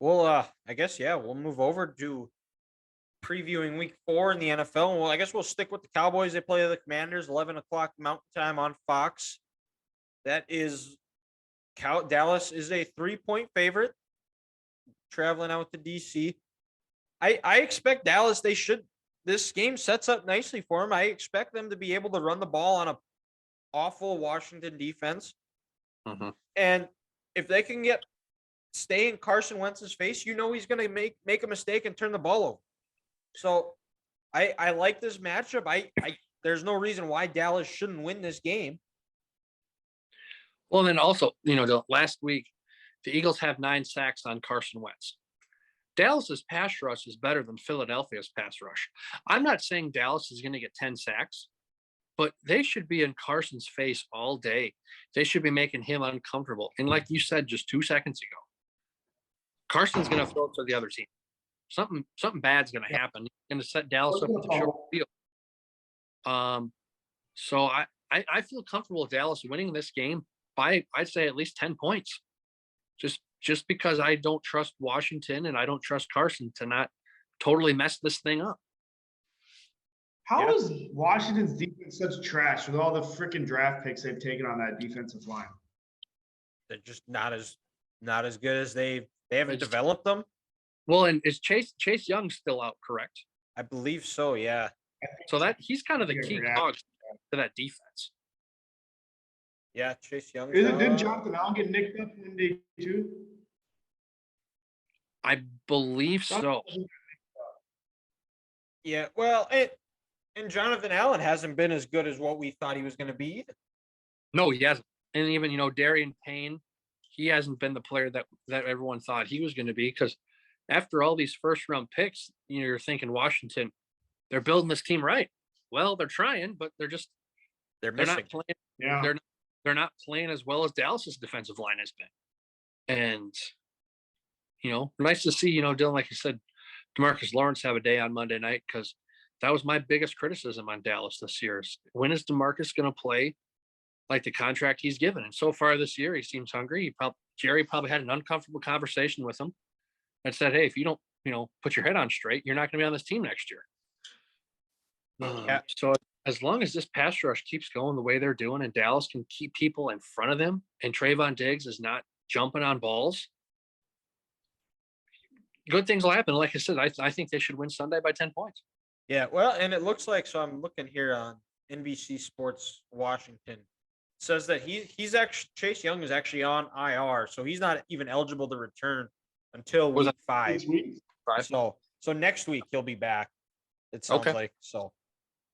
Well, I guess yeah, we'll move over to previewing Week 4 in the NFL. Well, I guess we'll stick with the Cowboys. They play the Commanders, 11 o'clock Mountain Time on Fox. That is Dallas is a 3-point favorite traveling out to DC. I expect Dallas. They should. This game sets up nicely for them. I expect them to be able to run the ball on a awful Washington defense, Mm-hmm. and if they can stay in Carson Wentz's face, he's going to make a mistake and turn the ball over. So I like this matchup. I there's no reason why Dallas shouldn't win this game. Well, then also, the last week, the Eagles have 9 sacks on Carson Wentz. Dallas's pass rush is better than Philadelphia's pass rush. I'm not saying Dallas is going to get 10 sacks, but they should be in Carson's face all day. They should be making him uncomfortable. And like you said just 2 seconds ago, Carson's going to throw it to the other team. Something bad's going to happen. He's going to set Dallas up with a short field. So I feel comfortable with Dallas winning this game by, I'd say, at least 10 points. Just because I don't trust Washington and I don't trust Carson to not totally mess this thing up. How is Washington's defense such trash with all the freaking draft picks they've taken on that defensive line? They're just not as good as they haven't developed them. Well, and is Chase Young still out, correct? I believe so, yeah. So that he's kind of the key cog to that defense. Yeah, Chase Young. Didn't Jonathan Allen get nicked up one day too? I believe so. Yeah, well, and Jonathan Allen hasn't been as good as what we thought he was going to be either. No, he hasn't. And even, Darian Payne, he hasn't been the player that everyone thought he was going to be, because after all these first-round picks, you're thinking Washington, they're building this team right. Well, they're trying, but they're not playing. Yeah. They're not playing as well as Dallas's defensive line has been. And, nice to see, Dylan, like you said, DeMarcus Lawrence have a day on Monday night, because that was my biggest criticism on Dallas this year. When is DeMarcus going to play like the contract he's given? And so far this year, he seems hungry. Jerry probably had an uncomfortable conversation with him and said, hey, if you don't, put your head on straight, you're not going to be on this team next year. So as long as this pass rush keeps going the way they're doing and Dallas can keep people in front of them and Trayvon Diggs is not jumping on balls, good things will happen. Like I said, I think they should win Sunday by 10 points. Yeah, well, and it looks like, so I'm looking here on NBC Sports Washington. It says that he's actually, Chase Young is actually on IR, so he's not even eligible to return until week 5. Week? So next week he'll be back. It sounds like so.